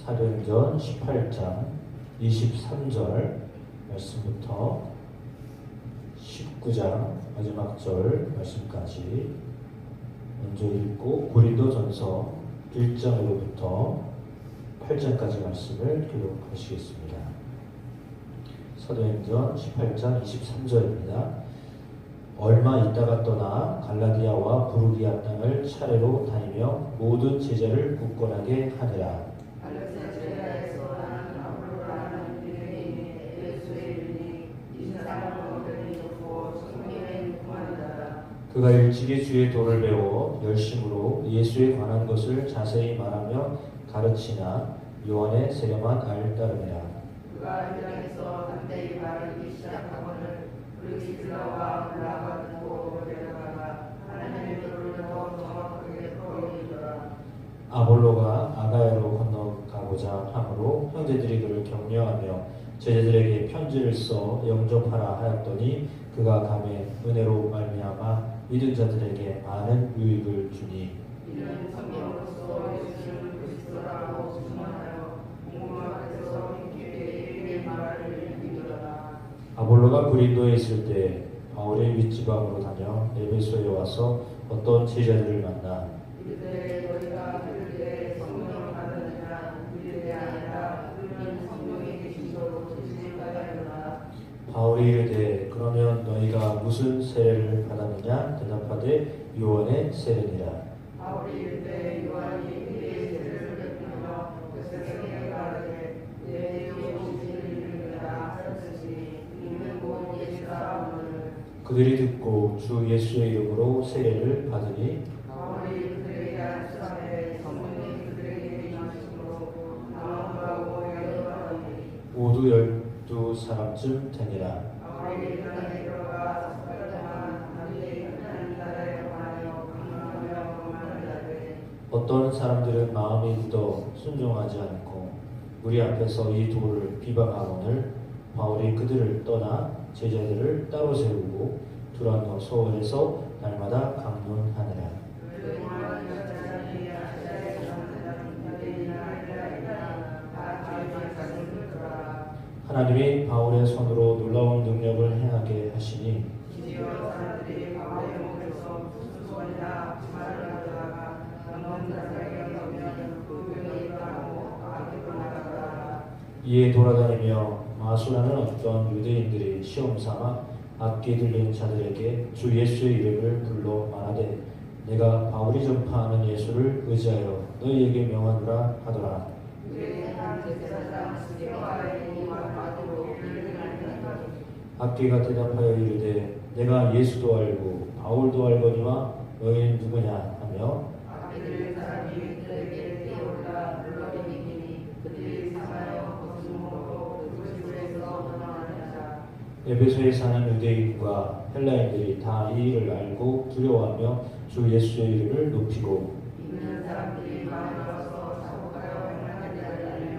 사도행전 18장 23절 말씀부터 19장 마지막 절 말씀까지 먼저 읽고 고린도전서 1장으로부터 8장까지 말씀을 기록하시겠습니다. 사도행전 18장 23절입니다. 얼마 있다가 떠나 갈라디아와 부르기아 땅을 차례로 다니며 모든 제자를 굳건하게 하느라. 그가 일찍이 주의 도를 배워 열심으로 예수에 관한 것을 자세히 말하며 가르치나 요한의 세례만 따름이라. 그가 현장에서 담대히 말하기 시작하거늘 브리스라와 아굴라가 듣고 데려가가 하나님의 도를 더 정확하게 풀어주더라. 아볼로가 아가야로 건너가고자 하므로 형제들이 그를 격려하며 제자들에게 편지를 써 영접하라 하였더니 그가 감에 은혜로 말미암아 믿은 자들에게 많은 유익을 주니 이는 성령으로서 예수를 그리스도라고 증언하여 공공 앞에서 힘있게 이르게 말을 믿으라. 아볼로가 고린도에 있을 때 바울이 윗지방으로 다녀 에베소에 와서 어떤 제자들을 만나 이르되 너희가 그들에게 성령을 받았느냐 이르되 아니라 그는 성령이 계신도로 지질까지하노라. 바울이 이르되 그러면 너희가 무슨 세례를 받았느냐 대답하되 요한의 세례니라. 바울이 이르되 요한이 그의 세례를 베푸며 백성에게 말하되 내 영혼을 이르리라 하였으니 이는 곧 예수라 하거늘. 그들이 듣고 주 예수의 이름으로 세례를 받으니 바울이 그들에게 안수하되 성령이 그들에게 임하심으로 나오라고 여러하니 모두 12사람쯤 되니라. 바울이 그날에 들어가 석달 동안 담대히 하나님 나라에 관하여 강론하며 말하되 어떤 사람들은 마음이 굳어 순종하지 않고 우리 앞에서 이 도를 비방하거늘 바울이 그들을 떠나 제자들을 따로 세우고 두란노 서원에서 날마다 강론하느라. 하나님이 바울의 손으로 놀라운 능력을 행하게 하시니 드디어 사람들이 바울의 목에서 무슨 소리나 말을 하다가 남은 자들에게 오면 그 병이 있다고 밖으로 나가더라. 이에 돌아다니며 마수라는 어떤 유대인들이 시험삼아 악기 들린 자들에게 주 예수의 이름을 불러 말하되 내가 바울이 전파하는 예수를 의지하여 너희에게 명하노라 하더라. 악기가 대답하여 이르되 내가 예수도 알고 바울도 알거니와 너희는 누구냐 하며 악기들 사람이 그들에게 뛰어올라 물러내니 그들이 상하여 거스름으로 그 집에서 떠나느니라. 에베소에 사는 유대인과 헬라인들이 다 이 일을 알고 두려워하며 주 예수의 이름을 높이고 있는 사람들이 많이 와서 사고하여 행하는 자를 알며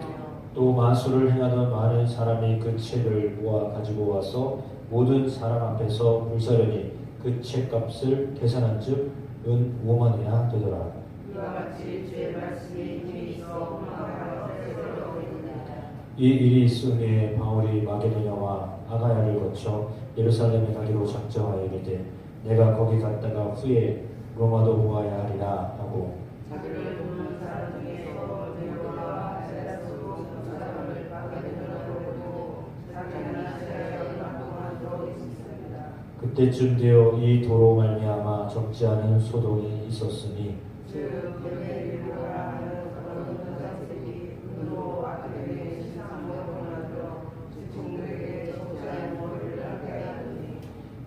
또 마술을 행하던 많은 사람이 그 책을 모아 가지고 와서 모든 사람 앞에서 불사르니 그 책값을 계산한즉 은 5만이나 되더라. 이와 같이 주의 말씀이 힘이 있어 흥하여 세세로 있느니라. 이 일이 있은 후에 바울이 마게도냐와 아가야를 거쳐 예루살렘에 가기로 작정하여 이르되 내가 거기 갔다가 후에 로마도 보아야 하리라 하고 자기를 돕는 사람 중에서 데보라와 에라스도 두 사람을 마게도냐로 보내고 자기는 아시아에 얼마 동안 들어 있었습니다. 그때쯤 되어 이 도로 말미암아 적지 않은 소동이 있었으니 즉 데메리오라 하는 그런 여자들이 은으로 아들에게 신상모를 만들어 직종들에게 적지 않은 머리를 하게 하였더니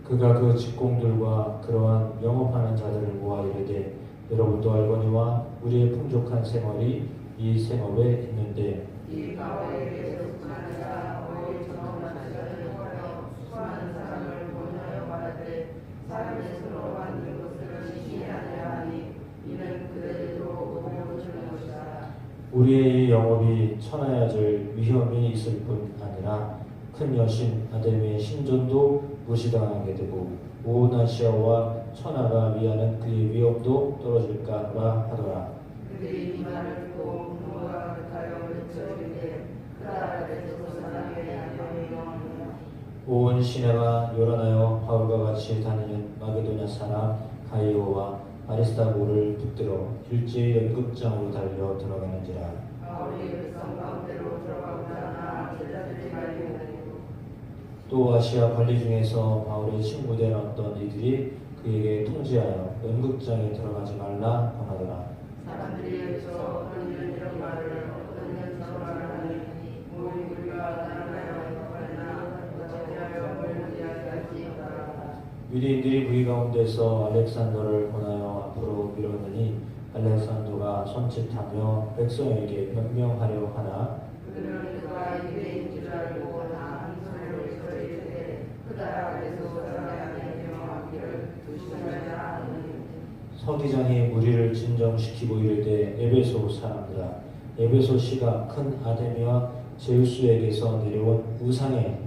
그가 그 직공들과 그러한 영업하는 자들을 모아 이르되 여러분도 알거니와 우리의 풍족한 생활이 이 생업에 있는데 이 바울에게 속한 자 거의 전원만 자를 하여 수많은 사람을 권하여 말하되 사람의 손으로 만든 것을 시신이 아니라 하니 이는 그들도 도움을 주는 것이다. 우리의 이 영업이 천하야될 위험이 있을 뿐 아니라 큰 여신 아데미의 신전도 무시당하게 되고 온 아시아와 천하가 위하는 그의 위엄도 떨어질까 하노라 하더라. 그들이 이 말을 듣고 분노가 가득하여 온 시내가 요란하여 바울과 같이 다니는 마게도냐 사람 가이오와 아리스타고를 붙들어 일제히 연극장으로 달려 들어가는지라. 바울이 백성 가운데로 들어가고자 하나 제자들이 말리고 또 아시아 관리 중에서 바울의 친구된 어떤 이들이 그에게 통지하여 연극장에 들어가지 말라 권하더라. 사람들이 여기서 어떤 이런 말을 어떤 이런 저런 말을 하니 모인 우리가 나라나여 역할이나 어찌하여 물문이하게 할지어다. 유대인들이 무리 가운데서 알렉산더를 권하여 앞으로 밀어내니 알렉산더가 손짓하며 백성에게 명령하려 하나 그들은 그가 유대인 줄 알고 다 한 소리로 이르되 그가 그래서 사람의 안에 명하기를 조심하라 하니 서기장이 무리를 진정시키고 이르되 에베소 사람들아 에베소시가 큰 아데미와 제우스에게서 내려온 우상의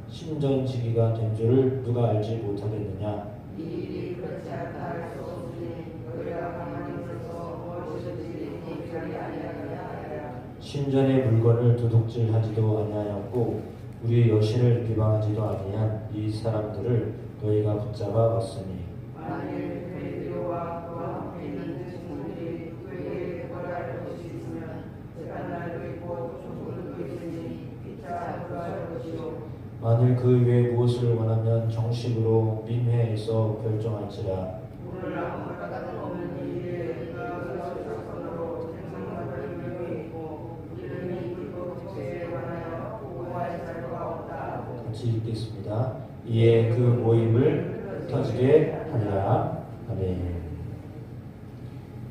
신전지기가 된 줄을 누가 알지 못하겠느냐. 이 일이 그렇지 않다 할 수 없으니 너희가 가만히 있어서 무엇이든지 이별이 아니하게 하여라. 신전의 물건을 도둑질하지도 아니하였고 우리 여신을 비방하지도 아니한 이 사람들을 너희가 붙잡아 왔으니 만일 베드로와 그와 함께 있는 친구들이 그에게 벌할 것이 있으면 재판날도 있고 조문도 있으니 피차 불할 것이요. 만일 그 외에 무엇을 원하면 정식으로 민회에서 결정할지라. 오늘 아무 까닭 없는 일에 그가 사건으로 생명받을 명이 있고 이름이 불법 특세에 관하여 보고할 자료가 없다. 같이 읽겠습니다. 이에 그 모임을 터지게 하리라. 아멘.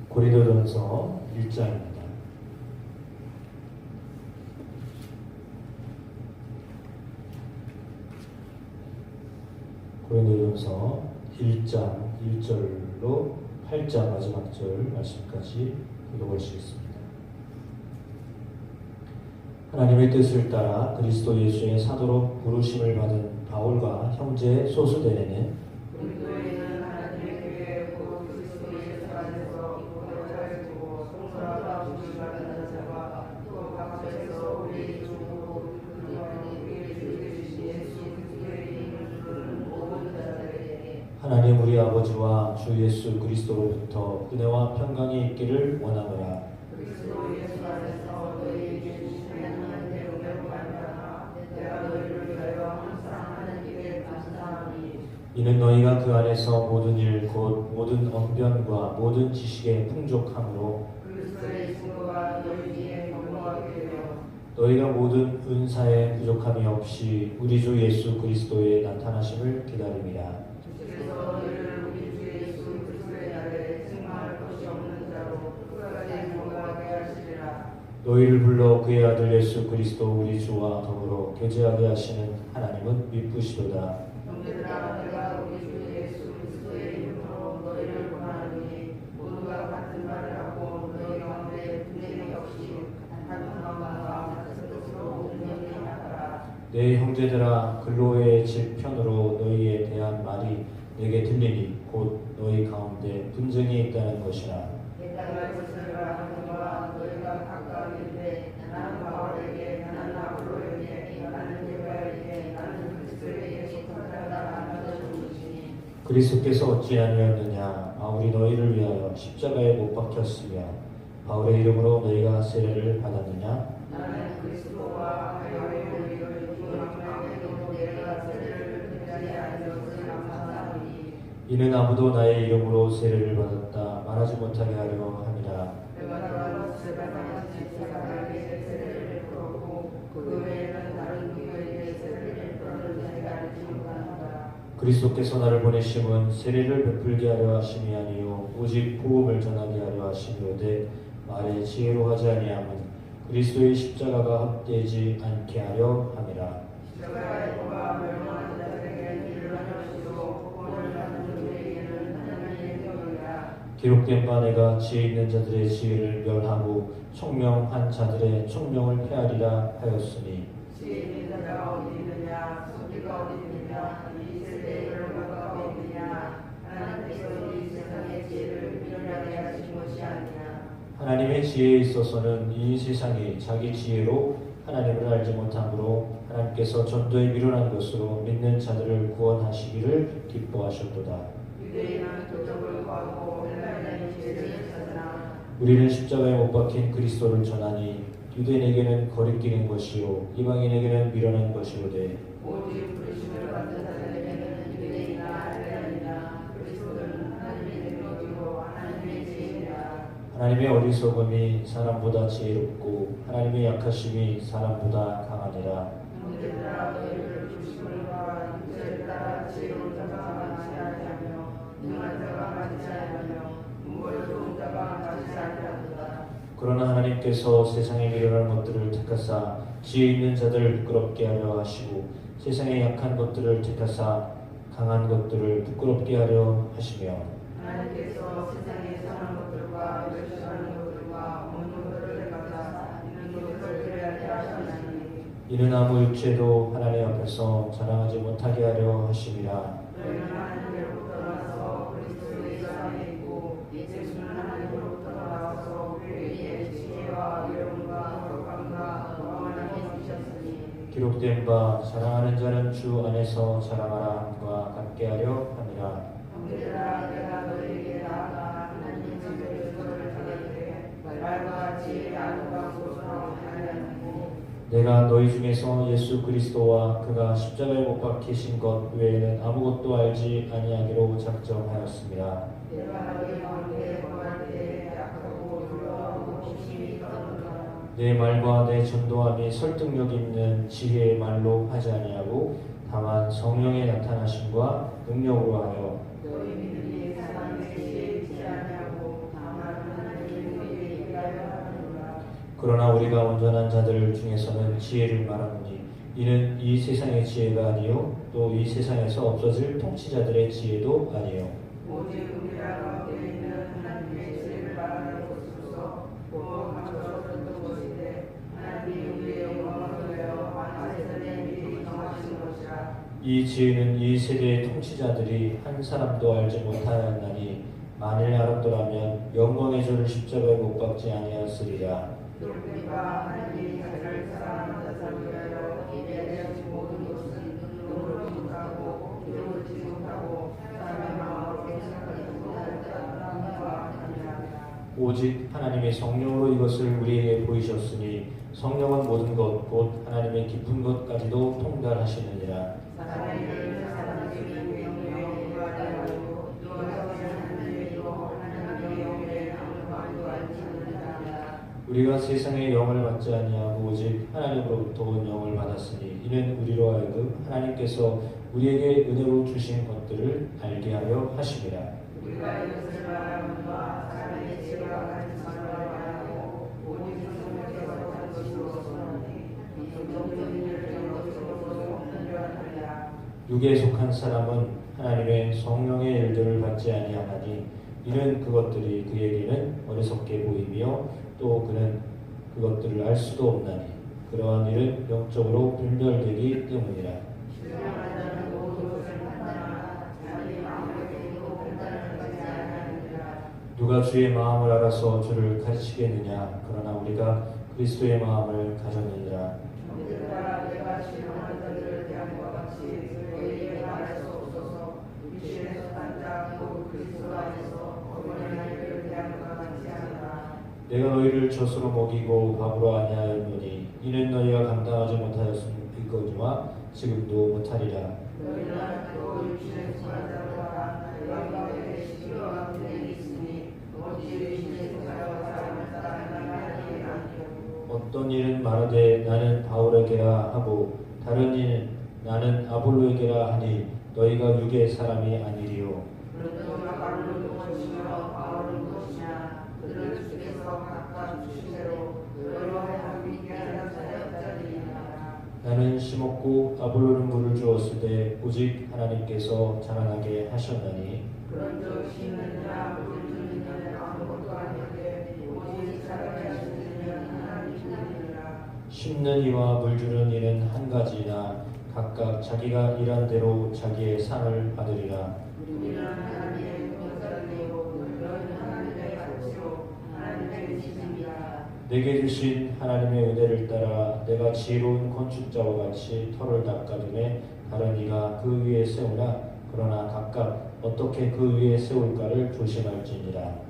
고린도전서 1장입니다. 고린도전서 1장 1절로 8장 마지막 절 말씀까지 읽어보시겠습니다. 하나님의 뜻을 따라 그리스도 예수의 사도로 부르심을 받은 바울과 형제 소수대에는 고린도에 있는 하나님의 교회 곧 그리스도 예수 안에서 보혈을 두고 성소라가 부르심받은 자와 또 각처에서 우리 주고 우리를 주신 예수 그리스도의 이름을 부르는 모든 자들에게 하나님 우리 아버지와 주 예수 그리스도로부터 은혜와 평강이 있기를 원하노라. 그리스도 예수 안에서 너희에게 주신 하나님의 은혜로 말미암아 내가 너희를 위하여 항상 하나님께 감사하니 이는 너희가 그 안에서 모든 일 곧 모든 언변과 모든 지식의 풍족함으로 그리스도의 증거가 너희 위에 경고하게 되어 너희가 모든 은사에 부족함이 없이 우리 주 예수 그리스도의 나타나심을 기다립니다. 주께서 너희를 우리 주 예수 그리스도의 날에 책망할 것이 없는 자로 끝까지 경고하게 하시리라. 너희를 불러 그의 아들 예수 그리스도 우리 주와 더불어 교제하게 하시는 하나님은 미쁘시도다. 형제들아 내가 우리 주 예수 그리스도의 이름으로 너희를 권하노니 모두가 같은 말을 하고 너희 가운데 분쟁이 없이 같은 마음과 같은 뜻으로 공명히 하라. 내 형제들아 글로의 집 편으로 너희에 대한 말이 내게 들리니 곧 너희 가운데 분쟁이 있다는 것이라. 내가 것을 하는 바 너희가 각각 이르되 나는 바울에게 나는 아볼로에게 나는 디바에게 나는 그리스도에게 속하다 하는 것이니 그리스도께서 어찌 아니었느냐. 바울이 너희를 위하여 십자가에 못 박혔으며 바울의 이름으로 너희가 세례를 받았느냐. 나는 그리스도와 하여의 우리를 중앙에도 내가 세례를 받지 않은 것을 감사하니 이는 아무도 나의 이름으로 세례를 받았다 말하지 못하게 하려 함이라. 내가 또한 세례받은 사람에게 세례를 풀었고 그 외에는 다른 누구에게 세례를 풀었는 자가 알지 못한다. 그리스도께서 나를 보내심은 세례를 베풀게 하려 하심이 아니요 오직 복음을 전하게 하려 하심이로되 말에 지혜로 하지 아니함은 그리스도의 십자가가 헛되지 않게 하려 함이라. 십자가의 도가 멸망한 자들에게 길을 하시고 복음을 받는 자들에게는 하나님의 영이라. 기록된 바 내가 지혜 있는 자들의 지혜를 멸하고 총명한 자들의 총명을 폐하리라 하였으니 지혜 있는 자가 어디 있느냐 소리가 어디 있느냐 이 세대의 결과가 어디 있느냐 하나님께서 이 세상의 지혜를 미련하게 하신 것이 아니냐. 하나님의 지혜에 있어서는 이 세상이 자기 지혜로 하나님을 알지 못함으로 하나님께서 전도에 미련한 것으로 믿는 자들을 구원하시기를 기뻐하셨도다. 유대인은 도적을 구하고 헬라인은 지혜를 찾으나 우리는 십자가에 못 박힌 그리스도를 전하니 유대인에게는 거리끼는 것이요 이방인에게는 미련한 것이로되 오직 부르심을 받은 자들에게는 유대인이나 헬라인이나 그리스도는 하나님의 능력이고 하나님의 지혜이라. 하나님의 어리석음이 사람보다 지혜롭고 하나님의 약하심이 사람보다 강하니라. 형제들아 너희를 부르심을 받아 육체를 따라 지혜로운 자가 많지 아니하며 능한 자가 많지 아니하며 문벌 좋은 자가 많지 아니하도다. 그러나 하나님께서 세상에 미련한 것들을 택하사 지혜 있는 자들을 부끄럽게 하려 하시고 세상에 약한 것들을 택하사 강한 것들을 부끄럽게 하려 하시며 하나님께서 세상에 선한 것들과 멸시하는 것들과 없는 것들을 택하사 있는 것을 그리하게 하셨나니 이는 아무 육체도 하나님 앞에서 자랑하지 못하게 하려 하심이라. 너희는 하나님으로부터 나서 그리스도의 사랑에 있고 예수는 하나님으로부터 나와서 우리에게 지혜와 의로움과 거룩함과 영원하게 주셨으니 기록된 바 자랑하는 자는 주 안에서 자랑하라 함과 같게 하려 함이라. 형제들아 내가 너희에게 나아가 하나님 집에 그것을 전하되 말과 지혜의 아름다운 곳으로 하나님이 내가 너희 중에서 예수 그리스도와 그가 십자가에 못 박히신 것 외에는 아무것도 알지 아니하기로 작정하였습니다. 내가 너희 가운데 거할 때 약하고 두려워하고 심히 떠는다. 내 말과 내 전도함이 설득력 있는 지혜의 말로 하지 아니하고 다만 성령의 나타나심과 능력으로 하여 너희 믿음이 사람의 지혜에 있지 아니하고 다만 하나님의 능력에 있게 하려 하느니라. 그러나 우리가 온전한 자들 중에서는 지혜를 말하노니 이는 이 세상의 지혜가 아니요 또 이 세상에서 없어질 통치자들의 지혜도 아니요 오직 우리라 가운데 있는 하나님의 지혜를 말하는 것으로서 곧 감춰졌던 것인데 하나님이 우리의 영광을 위하여 만세전에 미리 정하신 것이라. 이 지혜는 이 세대의 통치자들이 한 사람도 알지 못하였나니 만일 알았더라면 영광의 저를 십자가에 못 박지 아니하였으리라. 그러니까 하나님이 자기를 사랑하는 자들을 위하여 예배하신 모든 것은 눈으로 못하고 귀로 듣지 못하고 사람의 마음으로 생각하지 못하는 자가 아니라. 오직 하나님의 성령으로 이것을 우리에게 보이셨으니 성령은 모든 것 곧 하나님의 깊은 것까지도 통달하시느니라. 사람에게 사람 중에 영광을 구하려고 누워서는 하나님의 이고 하나님의 영에 아무 말도 알지 못하느니라. 우리가 세상의 영을 받지 아니하고 오직 하나님으로부터 온 영을 받았으니 이는 우리로 하여금 하나님께서 우리에게 은혜로 주신 것들을 알게 하려 하심이라. 우리가 이것을 말하면과 사람의 지혜가 같은 말을 말하고 오직 성령께서 한 것이로서니 성경적인 일을 된 것으로서 분별하느니라. 육에 속한 사람은 하나님의 성령의 일들을 받지 아니하나니 이는 그것들이 그에게는 어리석게 보이며 또 그는 그것들을 알 수도 없나니 그러한 일은 영적으로 분별되기 때문이라. 신령한 자는 모든 것을 판단하나 자기 마음을 개인고 판단을 하지 아니하느니라. 누가 주의 마음을 알아서 주를 가르치겠느냐. 그러나 우리가 그리스도의 마음을 가졌느니라. 형제들아 내가 신령한 자들을 대한 것 같이 너희에게 말할 수 없어서 육신에 속한 자 곧 그리스도 안에서 어머니 일을 대한 것 같지 않으라. 내가 너희를 젖으로 먹이고 밥으로 아니하였노니 이는 너희가 감당하지 못하였음이거니와 지금도 못하리라. 너희는 또 육신에 속한 자들과 내가 가운데 시기와 분쟁이 있으니 오직 육신에 속한 사람을 따라가는 하나님이 아니요. 어떤 일은 말하되 나는 바울에게라 하고 다른 일은 나는 아볼로에게라 하니 너희가 육의 사람이 아니리요. 그런도 바울은 무엇이며 바울은 무엇이냐. 그들은 주께서 각각 주신 대로 너희로 하여금 믿게 하는 자였자니라. 나는 심었고 아볼로는 물을 주었을 때 오직 하나님께서 자라나게 하셨나니 그런즉 심는 이나 물을 주는 이는 아무것도 아닌데 오직 자라게 하시는 이는 하나님이니라. 심는 이와 물 주는 이는 한 가지나 각각 자기가 일한 대로 자기의 상을 받으리라. 우리는 하나님의 공자들이고 너희는 하나님의 가치로 하나님의 내게 주신 하나님의 은혜를 따라 내가 지혜로운 건축자와 같이 터를 닦아둠에 다른 이가 그 위에 세우나 그러나 각각 어떻게 그 위에 세울까를 조심할지니라.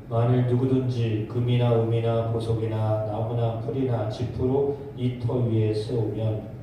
만일 누구든지 금이나 음이나 보석이나 나무나 풀이나 지푸로 이 터 위에 세우면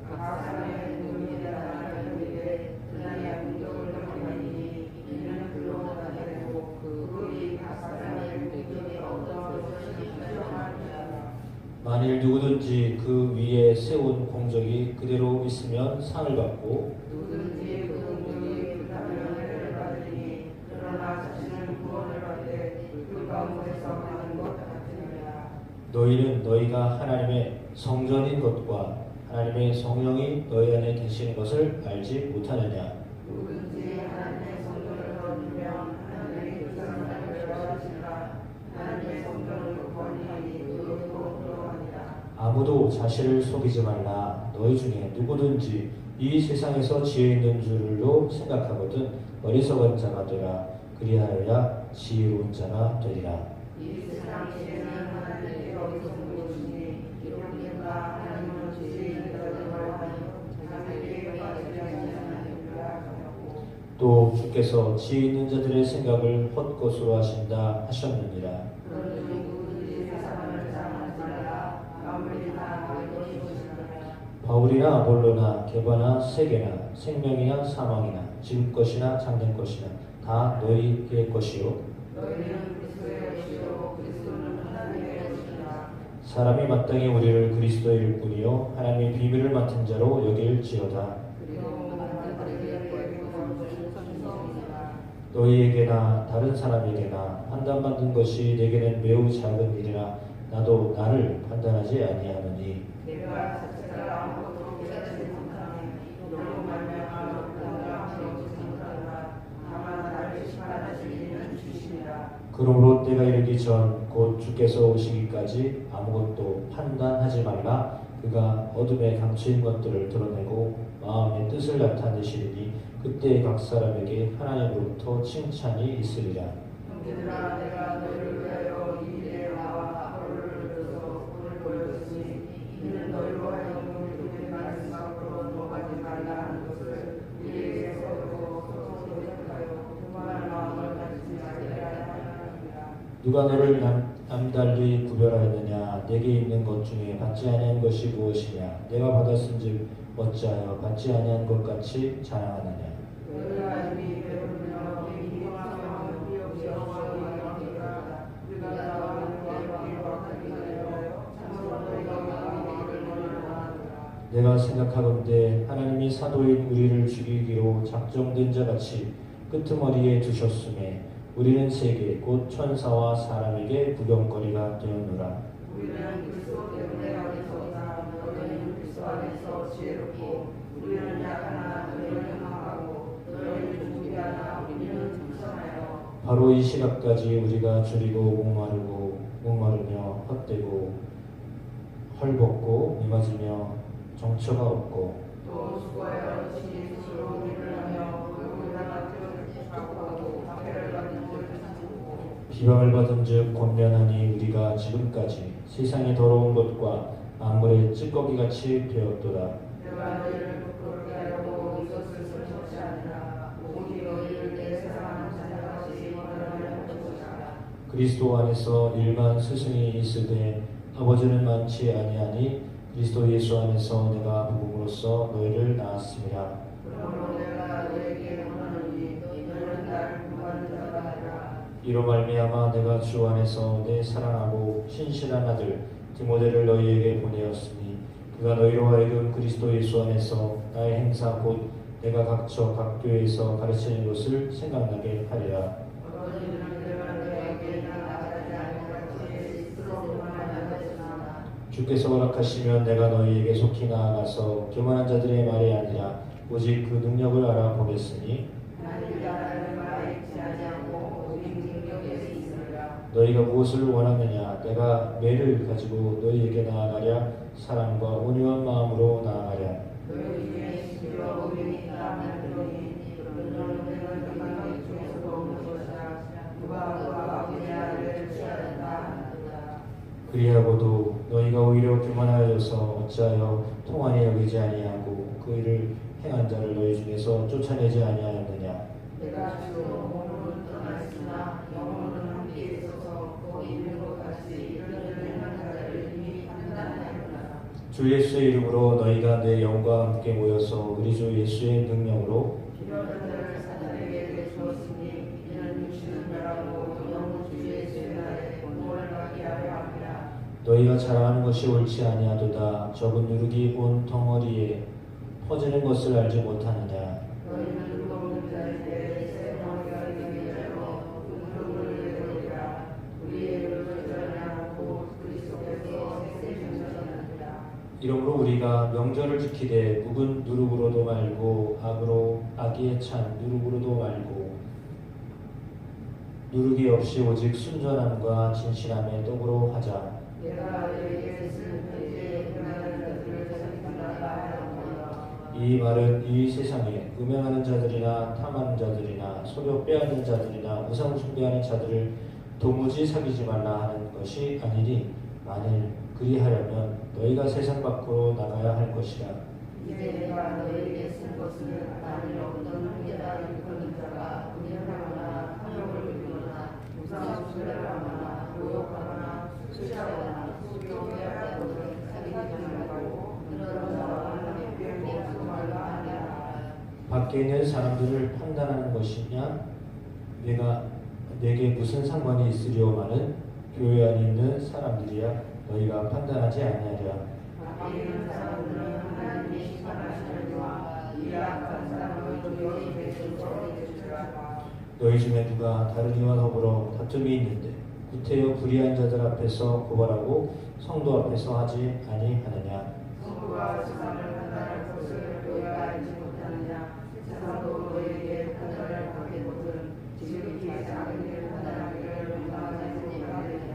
만일 누구든지 그 위에 세운 공적이 그대로 있으면 상을 받고 누구든지 그 공적이 불타면 해를 받으니 그러나 자신은 구원을 받되 그 가운데서 하는 것 같으니라. 너희는 너희가 하나님의 성전인 것과 하나님의 성령이 너희 안에 계시는 것을 알지 못하느냐. 누구든지 하나님의 성전을 거두면 하나님의 그 사람을 멸하시리라. 하나님의 성전을 거부하니 그것도 그러하니라. 아무도 자신을 속이지 말라. 너희 중에 누구든지 이 세상에서 지혜 있는 줄로 생각하거든 어리석은 자가 되라. 그리하여야 지혜로운 자가 되리라. 이 세상 지혜는 하나님께 어리석은 것이니 이렇게나 하나님은 지혜인 자들을 하여 자기에게 빠지지 아니하느니라 하였고 또 주께서 지혜 있는 자들의 생각을 헛것으로 하신다 하셨느니라. 그러니 누구든지 세상을 사랑하지 말라. 아무리 다 알고 싶으시느냐. 바울이나 아볼로나 게바나 세계나 생명이나 사망이나 지금 것이나 장래 것이나 다 너희의 것이요 너희는 그리스도의 것이요 그리스도는 하나님의 것이라. 사람이 마땅히 우리를 그리스도일 뿐이요 하나님의 비밀을 맡은 자로 여길지어다. 그리고 모든 자들에게 구원을 주신 성령이라. 너희에게나 다른 사람에게나 판단받는 것이 내게는 매우 작은 일이나 나도 나를 판단하지 아니하노니 내가 자체가 아무것도 깨닫지 못하니 너로 말미암아 누군가 아무것도 못한다. 다만 나를 심판하실 이는 주시니라. 그러므로 때가 이르기 전 곧 주께서 오시기까지 아무것도 판단하지 말라. 그가 어둠에 감추인 것들을 드러내고 마음의 뜻을 나타내시리니 그때 각 사람에게 하나님으로부터 칭찬이 있으리라. 형제들아 내가 너희를 위하여 이 일에 나와 아볼로를 들어서 오늘 보였으니 이는 너희로 하여금 믿음의 말씀 밖으로 넘어가지 말라 하는 것을 우리에게 서로 소통하여 그만한 마음을 가지지 말게 하라 하느니라. 누가 너를 남달리 구별하였느냐. 내게 있는 것 중에 받지 아니한 것이 무엇이냐. 내가 받았은즉 어찌하여 받지 아니한 것 같이 자랑하느냐. 너희가 이미 배우며 이미 희망하며 여호와의 영광이라. 우리가 나와 함께 기록하기 전에 참으로 너희가 우리를 원하노라. 내가 생각하건대 하나님이 사도인 우리를 죽이기로 작정된 자같이 끄트머리에 두셨음에 우리는 세계 곧 천사와 사람에게 구경거리가 되었노라. 우리는 그리스도 때문에 어리석다. 너희는 그리스도 안에서 지혜롭고 우리는 약하나 너희는 강하고 너희는 준비하나 우리는 불쌍하여. 바로 이 시각까지 우리가 줄이고 목마르며 헛되고 헐벗고 미맞으며 정처가 없고 또 수고하여 친히 스스로 우리를 하며 우리가 맡겨 축복하고 박해를 받는 줄 참고 비방을 받은 즉 권면하니 우리가 지금까지 세상의 더러운 것과 만물의 찌꺼기같이 되었도다. 내가 너희를 부끄럽게 하려고 이것을 쓴 것이 아니라 오직 너희를 내 사랑하는 자녀같이 권하려 것이라. 그리스도 안에서 일만 스승이 있으되 아버지는 많지 아니하니 그리스도 예수 안에서 내가 복음으로써 너희를 낳았습니다. 그러므로 내가 너에게 원하노니 너희는 나를 구하는 자가 되라. 이로 말미암아 내가 주 안에서 내 사랑하고 신실한 아들 디모데를 너희에게 보내었으니 그가 너희로 하여금 그리스도 예수 안에서 나의 행사 곧 내가 각처 각 교회에서 가르치는 것을 생각나게 하리라. 어떤 이들은 내가 너에게 나아가지 아니하지 스스로만 나아가지나 주께서 허락하시면 내가 너희에게 속히 나아가서 교만한 자들의 말이 아니라 오직 그 능력을 알아보겠으니 하나님이 나라는 말에 있지 아니하고 오직 능력에 있으리라. 너희가 무엇을 원하느냐. 내가 매를 가지고 너희에게 나아가랴. 사랑과 온유한 마음으로 나아가랴. 너희 중에 심지어 의인이 있다 하는 들으니 너는 그리하고도 너희가 오히려 교만하여져서 어찌하여 통한이 여기지 아니하고 그 일을 행한 자를 너희 중에서 쫓아내지 아니하였느냐. 내가 주로 몸으로는 떠났으나 영혼은 함께 있어서 거기 있는 것 같이 이런 일을 행한 자를 이미 판단하였구나. 주 예수의 이름으로 너희가 내 영과 함께 모여서 우리 주 예수의 능력으로 이런 자를 사탄에게 내주었으니 이는 육신을 멸하고 영은 주 예수의 날에 공로를 받게 하려 함이라. 너희가 자랑하는 것이 옳지 아니하도다. 적은 누룩이 온 덩어리에 퍼지는 것을 알지 못하느냐. 너희는 누가 없는 자에게 새 덩어리가 되기 전에 누룩을 내버리라. 우리의 누룩을 저장하고 그리스도께서 새 생명이니라. 이러므로 우리가 명절을 지키되 묵은 누룩으로도 말고 악에 찬 누룩으로도 말고 누룩이 없이 오직 순전함과 진실함의 떡으로 하자. 내가 너희에게 쓴 편지에 금하는 자들을 생각하라 하였노라. 이 말은 이 세상에 음행하는 자들이나 탐하는 자들이나 서로 빼앗는 자들이나 우상 숭배하는 자들을 도무지 사귀지 말라 하는 것이 아니니 만일 그리하려면 너희가 세상 밖으로 나가야 할 것이라. 이제 내가 너희에게 쓴 것은 만일 어떤 형제나 일컫는 자가 음행하거나 탐욕을 부리거나 우상 숭배를 하거나 모욕하거나 수치하거나 수교 빼앗는 것을 사귀지 말고 그런 자와 함께 먹지 말라 하니라. 밖에 있는 사람들을 판단하는 것이냐 내게 무슨 상관이 있으리오마는 교회 안에 있는 사람들이야 너희가 판단하지 아니하랴. 밖에 있는 사람들은 하나님이 심판하시려니와 이 악한 사람을 너희 백성으로 내주시라. 너희 중에 누가 다른이와 더불어 다툼이 있는데 구태여 불의한 자들 앞에서 고발하고 성도 앞에서 하지 아니하느냐. 성부가 세상을 판단할 것을 너희가 알지 못하느냐. 세상도 너희에게 판단을 받겠거든 지극히 작은 일을 판단하기를 원하지 못하느냐.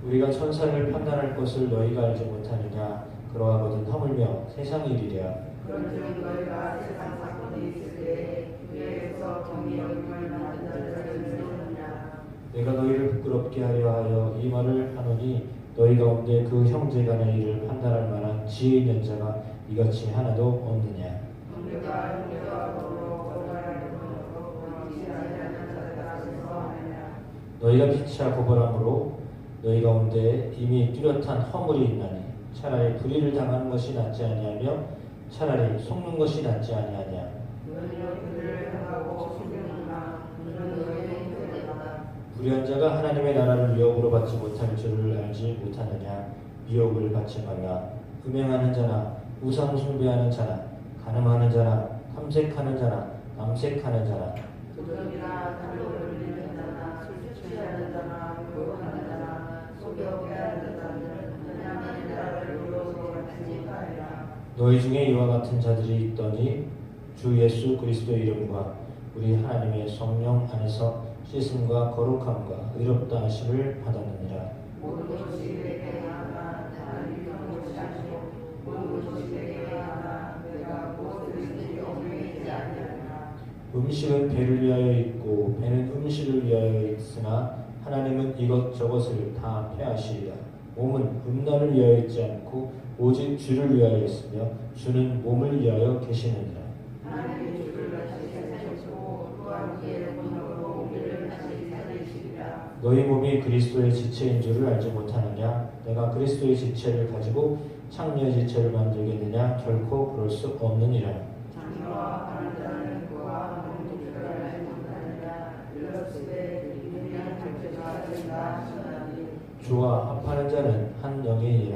우리가 천사를 판단할 것을 너희가 알지 못하느냐. 그러하거든 허물며 세상 일이랴. 그런즉 너희가 세상 사건이 있을 때에 교회에서 정의 여김을 받는 자들을 믿느냐. 내가 너희를 부끄럽게 하려 하여 이 말을 하노니 너희 가운데 그 형제 간의 일을 판단할 만한 지혜 있는 자가 이같이 하나도 없느냐. 형제가 형제와 더불어 거절할 뿐으로 원치 아니하는 자들 앞에서 하느냐. 너희가 피차 고발함으로 너희 가운데 이미 뚜렷한 허물이 있나니 차라리 불의를 당하는 것이 낫지 아니하며 차라리 속는 것이 낫지 아니하냐. 너희는 그들을 향하고 숨기는구나. 그는 너희의 형제다. 불의한 자가 하나님의 나라를 유업으로 받지 못할 줄을 알지 못하느냐. 유업을 받지 말라. 음행하는 자나 우상 숭배하는 자나 간음하는 자나 탐색하는 자나 남색하는 자나 도전이나 탈로를 흘리는 자나 술 취하는 자나 모욕하는 자나 속여 빼앗는 자는 하나님의 나라를 이루어서 같이 하리라. 너희 중에 이와 같은 자들이 있더니 주 예수 그리스도의 이름과 우리 하나님의 성령 안에서 씻음과 거룩함과 의롭다 하심을 받았느니라. 모든 것이 내게 하나 하나님이 한 것이 아니고 모든 것이 내게 하나 내가 무엇을 있는지 얽매이지 아니하리라. 음식은 배를 위하여 있고 배는 음식을 위하여 있으나 하나님은 이것저것을 다 패하시리라. 몸은 음란을 위하여 있지 않고 오직 주를 위하여 있으며 주는 몸을 위하여 계시느니라. 하나님이 주를 다시 살리시고 또한 그의 본으로 우리를 다시 살리시리라. 너희 몸이 그리스도의 지체인 줄을 알지 못하느냐? 내가 그리스도의 지체를 가지고 창녀의 지체를 만들겠느냐? 결코 그럴 수 없느니라. 장로와 하는 자는 그와 공동체를 알지 못하느냐. 이렇으되 유리한 정체가 된다 하시나니 주와 합하는 자는 한 영이니라.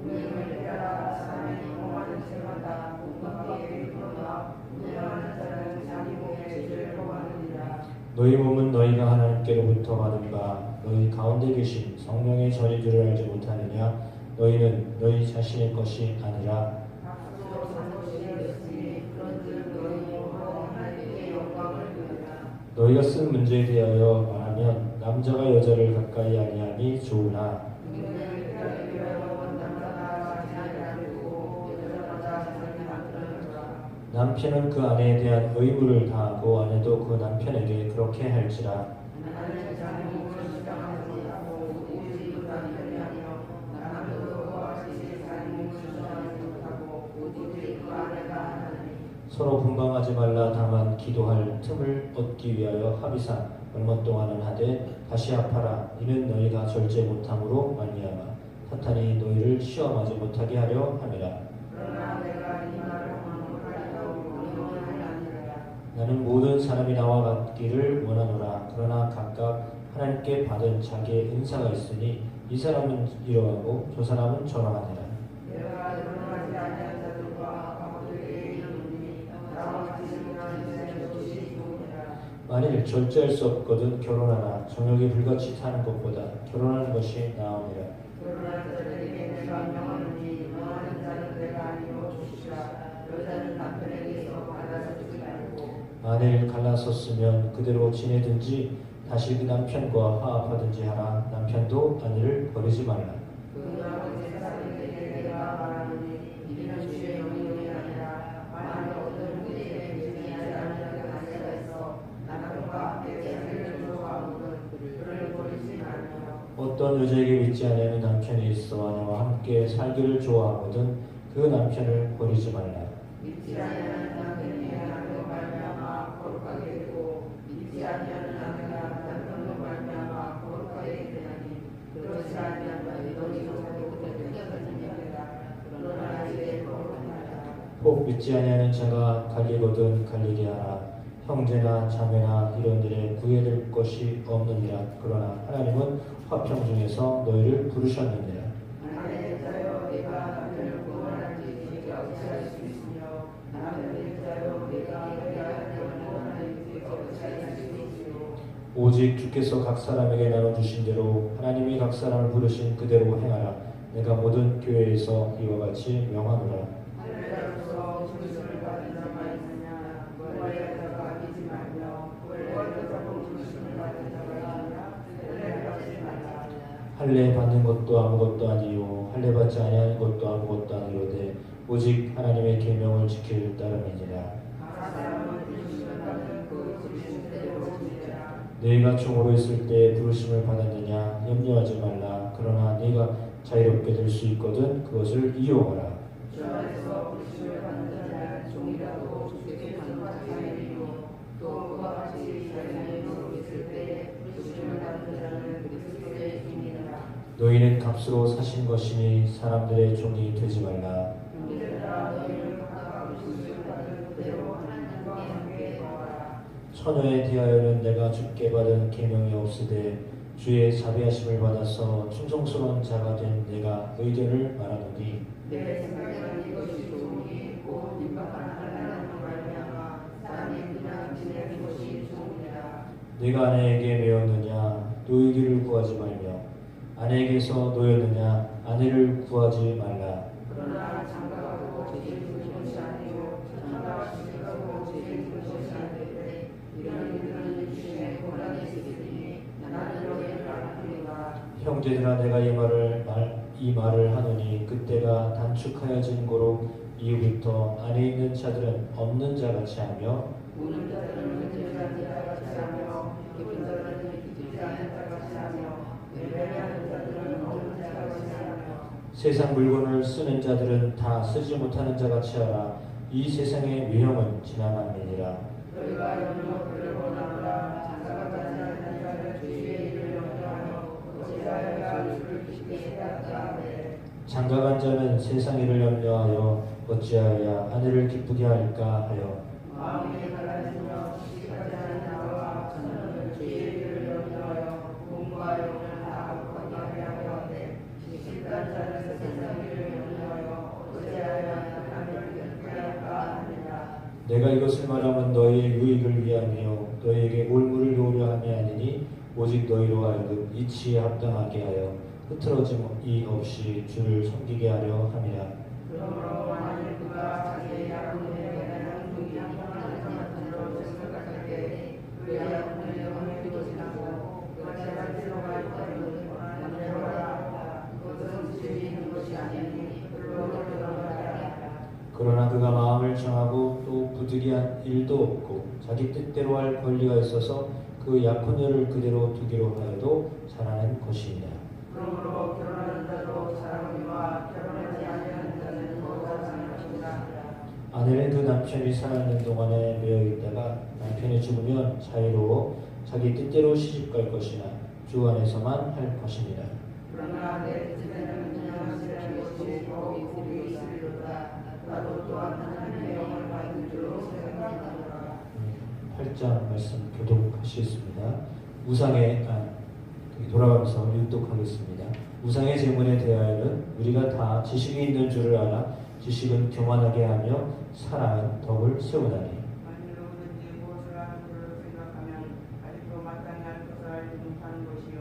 운명을 따라 사람이 공하는 죄마다 공감하게 이르거나 운명하는 자는 자기 몸의 죄를 범하느니라. 너희 몸은 너희가 하나님께로부터 받은 바 너희 가운데 계신 성령의 전인 줄을 알지 못하느냐. 너희는 너희 자신의 것이 아니라 앞으로 산 것이 되었으니 그런즉 너희 몸으로 하나님께 영광을 드리라. 너희가 쓴 문제에 대하여 말하면 남자가 여자를 가까이 아니함이 좋으나 운명을 따르기 위하여 남자가 자기를 아니고 여자가 자기를 만드는가. 남편은 그 아내에 대한 의무를 다하고 아내도 그 남편에게 그렇게 할지라. 나는 자기 몸을 주장하지 못하고 오직 그 남편이 아니요 서로 분방하지 말라. 다만 기도할 틈을 얻기 위하여 합의상 얼마 동안은 하되 다시 합하라. 이는 너희가 절제 못함으로 말미암아 사탄이 너희를 시험하지 못하게 하려 함이라. 그러나 내가 이 말을 반복하리라고 원하는 아니라. 나는 모든 사람이 나와 같기를 원하노라. 그러나 각각 하나님께 받은 자기의 은사가 있으니 이 사람은 이러하고 저 사람은 저러하니라. 내가 결혼하지 아니한 자들과 바보들에게 이르노니 나와 같이 일어나는 것이 좋으니라. 만일 절제할 수 없거든 결혼하라. 정욕이 불같이 사는 것보다 결혼하는 것이 나으니라. 결혼할 자들에게 내가 명하노니 명하는 자는 내가 아니요 주시라. 여자는 남편에게서 받아서 주지 말고. 만일 갈라섰으면 그대로 지내든지 다시 그 남편과 화합하든지 하라. 남편도 아내를 버리지 말라. 그가 제사장에게 내가 말하노니 이는 주의 명령이 아니라 만일 어떤 후대에 믿지 않는 관계가 있어 남편과 함께 자기를 좋아하거든 그를 버리지 말며. 어떤 여자에게 믿지 아니하는 남편이 있어 아내와 함께 살기를 좋아하거든 그 남편을 버리지 말라. 믿지 아니하는 남편이 하나님으로 말미암아 거룩하게 되고 믿지 아니하는 아내가 남편으로 말미암아 거룩하게 되나니 그렇지 아니하면 너희도 그때를 깨닫느니라. 그러나 이제 거룩하라. 혹 믿지 아니하는 자가 갈리거든 갈리게 하라. 형제나 자매나 이런 일에 구애될 것이 없느니라. 그러나 하나님은 화평 중에서 너희를 부르셨느니라. 아내 자여 내가 남편을 구원할지 네가 어찌할 수 있으며 남편의 자여 내가 남편을 구원할지 어찌할 수 있으며. 오직 주께서 각 사람에게 나눠주신 대로 하나님이 각 사람을 부르신 그대로 행하라. 내가 모든 교회에서 이와 같이 명하노라. 할례자로서 부르심을 받은 자가 있느냐. 할례자가 믿지 말며 할례자로 부르심을 받은 자가 있느냐. 할례받지 말라. 할례 받는 것도 아무것도 아니요 할례 받지 아니하는 것도 아무것도 아니로되 오직 하나님의 계명을 지킬 따름이니라. 각 사람은 부르심을 받은 그 부르심대로 지내라. 너희가 종으로 있을 때 부르심을 받았느냐 염려하지 말라. 그러나 네가 자유롭게 될 수 있거든 그것을 이용하라. 주 안에서 부르심을 받는 자는 종이라도 주께 받는 자이요 또 그와 같이 자기로 있을 때 부르심을 받는 자는 그리스도의 종이니라. 너희는 값으로 사신 것이니 사람들의 종이 되지 말라. 형제들아 너희는 각각 부르심을 받은 그대로 하나님과 함께 거하라. 처녀에 대하여는 내가 주께 받은 계명이 없으되 주의 자비하심을 받아서 충성스러운 자가 된 내가 의견을 말하노니 내 생각에는 이것이 좋으니 곧 임박한 하나님을 말미암아 사람이 그냥 지내는 것이 좋으니라. 네가 아내에게 매었느냐 노이기를 구하지 말며 아내에게서 노였느냐 아내를 구하지 말라. 그러나 장가가고 제일 좋은 것이 아니요 장가가 시집가고 제일 좋은 것이 아닌데 이런 일들은 주님의 고난이 있으니 나는 너희를 알았노라. 형제들아 내가 이 말을 하노니 그때가 단축하여진 고로 이후부터 안에 있는 자들은 없는 자같이 하며 우는 자들은 믿지 않는 자같이 하며 기쁜 자들은 믿지 않는 자같이 하며 예배하는 자들은 없는 자같이 하며 세상 물건을 쓰는 자들은 다 쓰지 못하는 자같이 하라. 이 세상의 유형은 지나갑니니라. 너희가 염려를 원하노라. 장가가 가지 않는 자는 주의 일을 염려하며 어찌하여 주를 깊게 생각하라. 장가간 자는 세상 일을 염려하여 어찌하여 아내를 기쁘게 할까 하여 마음이 갈라지며 시집가지 않은 자와 저는 주의 일을 염려하여 몸과 영을 다 거룩하게 하려 하되 시집간 자는 세상 일을 염려하여 어찌하여 하나님을 기쁘게 할까 하느냐. 내가 이것을 말하면 너희의 유익을 위하며 너희에게 올무를 놓으려 함이 아니니 오직 너희로 하여금 이치에 합당하게 하여 흐트러짐이 없이 주를 섬기게 하려 함이라. 그러므로 만일 그가 자기의 야군에 대한 동의한 평안을 같은 것을 생각할 때 그 야군의 영혼을 믿어지라고 그가 제발 들어가 있다는 만대로 하라. 그것은 죄 있는 것이 아니니 그로 들어가라. 그러나 그가 마음을 정하고 또 부득이한 일도 없고 자기 뜻대로 할 권리가 있어서 그 약혼녀를 그대로 두기로 하여도 잘하는 것이니라. 그러므로 결혼하는 자도 사람과 결혼하지 아니하는 자는 모두 잘하는 것이라. 아내는 그 남편이 살아있는 동안에 매여 있다가 남편이 죽으면 자유로워 자기 뜻대로 시집갈 것이나 주 안에서만 할 것입니다. 그러나 내 뜻에는 운영하시는 것이 거기 있으리로다. 나도 또한 하나님의 영을 받은 줄로 생각하노라. 8장 말씀 교독하시겠습니다. 여기 돌아가면서 율독하겠습니다. 우상의 제물에 대하여는 우리가 다 지식이 있는 줄을 알아 지식은 교만하게 하며 사랑은 덕을 세우나니. 만일 누구든지 무엇을 하는 줄로 생각하면 아직도 마땅히 할 것을 알지 못하는 것이요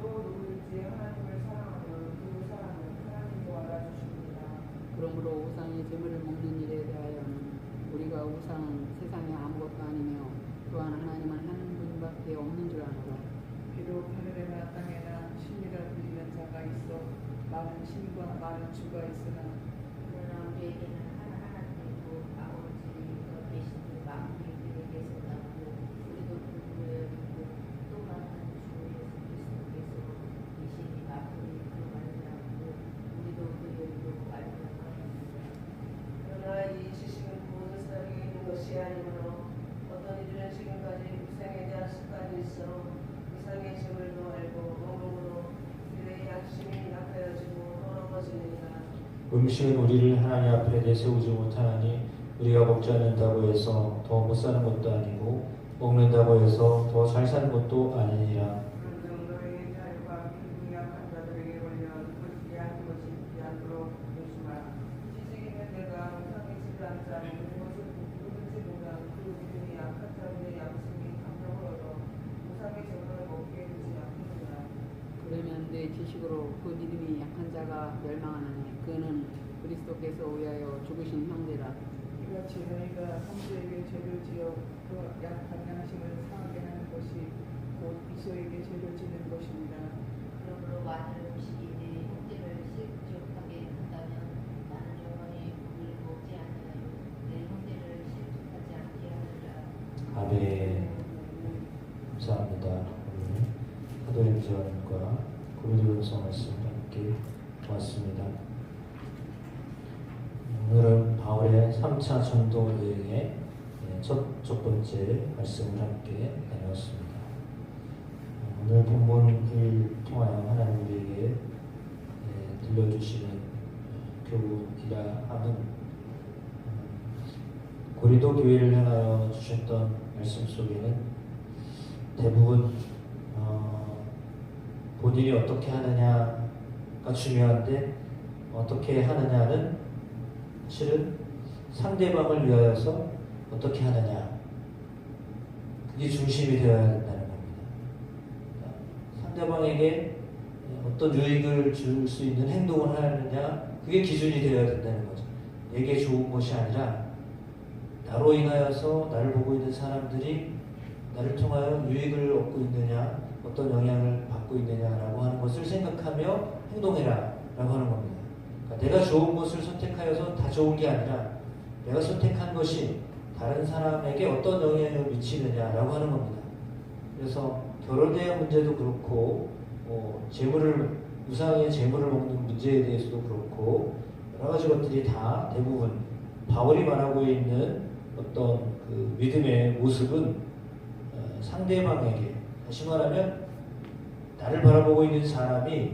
또 누구든지 하나님을 사랑하면 그 사랑은 하나님도 알아주십니다. 그러므로 우상의 제물을 먹는 일에 대하여는 우리가 우상은 세상에 아무것도 아니며 또한 하나님은 한 분밖에 없는 줄 아노라. 비록 하늘에나 땅에나 신이라 불리는 자가 있어 많은 신과 많은 주가 있으나 그러나 우리에게는 하나님이고 아버지가 계시니 만물이 그에게서 나고 우리도 그분을 믿고 또 많은 주 예수 그리스도께서 계시니 만물이 그 말미암고 우리도 그를 말미암았습니다. 그러나 이 지식은 모든 사람에게 있는 것이 아니므로 어떤 이들은 지금까지 우상에 대한 습관이 있어 우상의 제물도 알고 먹음으로 그들의 양심이 약하여지고 더러워지느니라. 음식은 우리를 하나님 앞에 내세우지 못하나니 우리가 먹지 않는다고 해서 더 못 사는 것도 아니고 먹는다고 해서 더 잘 사는 것도 아니니라. 그런 정도의 자유가 기능이 약한 자들에게 걸려 그렇게 한 것이 있지 않도록 조심하라. 지식 있는 내가 우상의 집을 앉지 않는 것을 누구든지 보면 그 믿음이 약한 자들의 양심이 감동을 얻어 우상의 제물을 먹게 되지 않느니라. 그러면 내 지식으로 그 믿음이 약한 자가 멸망하나니 그는 그리스도께서 위하여 죽으신 형제라. 이같이 너희가 형제에게 죄를 지어 그 약한 양심을 상하게 하는 것이 곧 이소에게 죄를 짓는 것입니다. 그러므로 만일 음식이 내 형제를 실족하게 한다면 나는 영원히 그를 먹지 아니하여 내 형제를 실족하지 않게 하리라. 아멘. 감사합니다. 오늘 사도행전과 고린도전서 말씀 함께 보았습니다. 오늘은 바울의 3차 전도 여행의 첫 번째 말씀을 함께 나누었습니다. 오늘 본문을 통하여 하나님 우리에게 들려주시는 교훈이라 함은 고린도 교회를 향하여 주셨던 말씀 속에는 대부분 본인이 어떻게 하느냐가 중요한데 어떻게 하느냐는 실은 상대방을 위하여서 어떻게 하느냐 그게 중심이 되어야 된다는 겁니다. 상대방에게 어떤 유익을 줄 수 있는 행동을 하느냐 그게 기준이 되어야 된다는 거죠. 내게 좋은 것이 아니라 나로 인하여서 나를 보고 있는 사람들이 나를 통하여 유익을 얻고 있느냐 어떤 영향을 받고 있느냐라고 하는 것을 생각하며 행동해라 라고 하는 겁니다. 그러니까 내가 좋은 것을 선택하여서 다 좋은 게 아니라 내가 선택한 것이 다른 사람에게 어떤 영향을 미치느냐라고 하는 겁니다. 그래서 결혼의 문제도 그렇고 우상의 재물을 먹는 문제에 대해서도 그렇고 여러 가지 것들이 다 대부분 바울이 말하고 있는 어떤 그 믿음의 모습은 상대방에게 다시 말하면 나를 바라보고 있는 사람이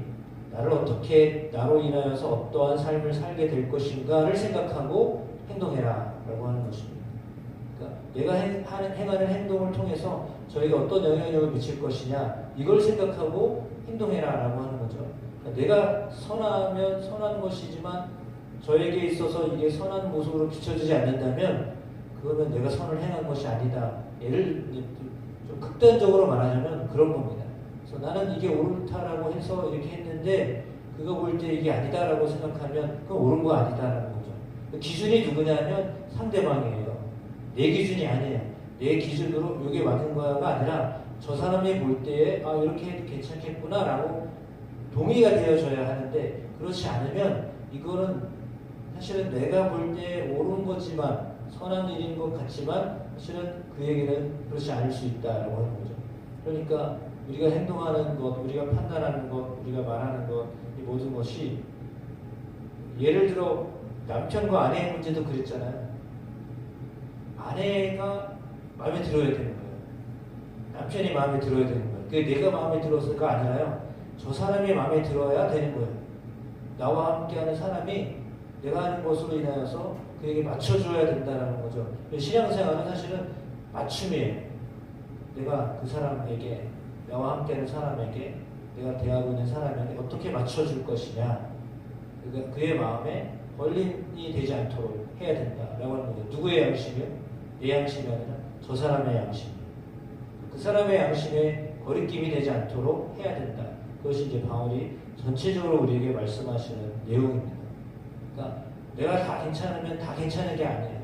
나를 어떻게 나로 인하여서 어떠한 삶을 살게 될 것인가를 생각하고 행동해라 라고 하는 것입니다. 그러니까 내가 행하는 행동을 통해서 저에게 어떤 영향력을 미칠 것이냐 이걸 생각하고 행동해라 라고 하는 거죠. 그러니까 내가 선하면 선한 것이지만 저에게 있어서 이게 선한 모습으로 비춰지지 않는다면 그거는 내가 선을 행한 것이 아니다. 예를 좀 극단적으로 말하자면 그런 겁니다. 그래서 나는 이게 옳다라고 해서 이렇게 했는데 그거 볼 때 이게 아니다라고 생각하면 그건 옳은 거 아니다라는 거죠. 기준이 누구냐면 상대방이에요. 내 기준이 아니에요. 내 기준으로 이게 맞는 거야가 아니라 저 사람이 볼 때에 이렇게 해도 괜찮겠구나라고 동의가 되어져야 하는데 그렇지 않으면 이거는 사실은 내가 볼 때 옳은 거지만 선한 일인 것 같지만 사실은 그에게는 그렇지 않을 수 있다라고 하는 거죠. 그러니까 우리가 행동하는 것, 우리가 판단하는 것, 우리가 말하는 것, 이 모든 것이 예를 들어 남편과 아내의 문제도 그랬잖아요. 아내가 마음에 들어야 되는 거예요. 남편이 마음에 들어야 되는 거예요. 그게 내가 마음에 들어서가 아니라요. 저 사람이 마음에 들어야 되는 거예요. 나와 함께하는 사람이 내가 하는 것으로 인하여서 그에게 맞춰줘야 된다는 거죠. 신앙생활은 사실은 맞춤이에요. 내가 그 사람에게, 나와 함께하는 사람에게, 내가 대하고 있는 사람에게 어떻게 맞춰줄 것이냐. 그러니까 그의 마음에 걸림이 되지 않도록 해야 된다라고 하는 거죠. 누구의 양심이요? 내 양심이 아니라 저 사람의 양심. 그 사람의 양심에 거리낌이 되지 않도록 해야 된다. 그것이 이제 바울이 전체적으로 우리에게 말씀하시는 내용입니다. 그러니까 내가 다 괜찮으면 다 괜찮은 게 아니에요.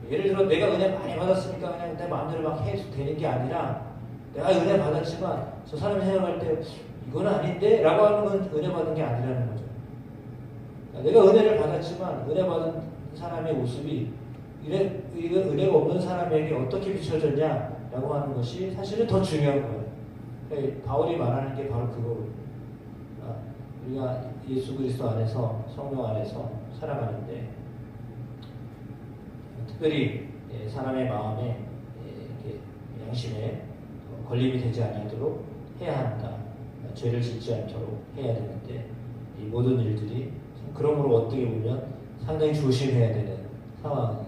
예를 들어 내가 은혜 많이 받았으니까 그냥 내 마음대로 막 해도 되는 게 아니라 내가 은혜 받았지만 저 사람이 생각할 때 이건 아닌데? 라고 하는 건 은혜 받은 게 아니라는 거죠. 그러니까 내가 은혜를 받았지만 은혜 받은 사람의 모습이 은혜가 없는 사람에게 어떻게 비춰졌냐 라고 하는 것이 사실은 더 중요한 거예요. 그러니까 바울이 말하는 게 바로 그거거든요. 우리가 예수 그리스도 안에서, 성령 안에서 살아가는데 특별히 사람의 마음에 이렇게 양심에 걸림이 되지 않도록 해야 한다. 죄를 짓지 않도록 해야 되는데 이 모든 일들이 그러므로 어떻게 보면 상당히 조심해야 되는 상황이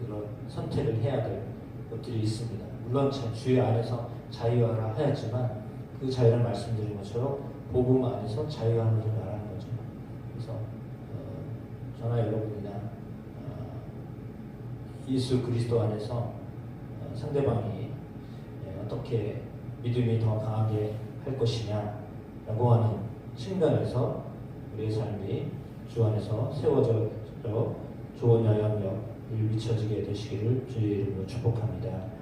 그런 선택을 해야 될 것들이 있습니다. 물론 주의 안에서 자유하라 하였지만 그 자유를 말씀드린 것처럼 복음 안에서 자유함을 말하는 거죠. 그래서 저나 여러분이나 예수 그리스도 안에서 상대방이 어떻게 믿음이 더 강하게 할 것이냐라고 하는 측면에서 우리의 삶이 주 안에서 세워져 좋은 영향력을 미쳐지게 되시기를 주의 이름으로 축복합니다.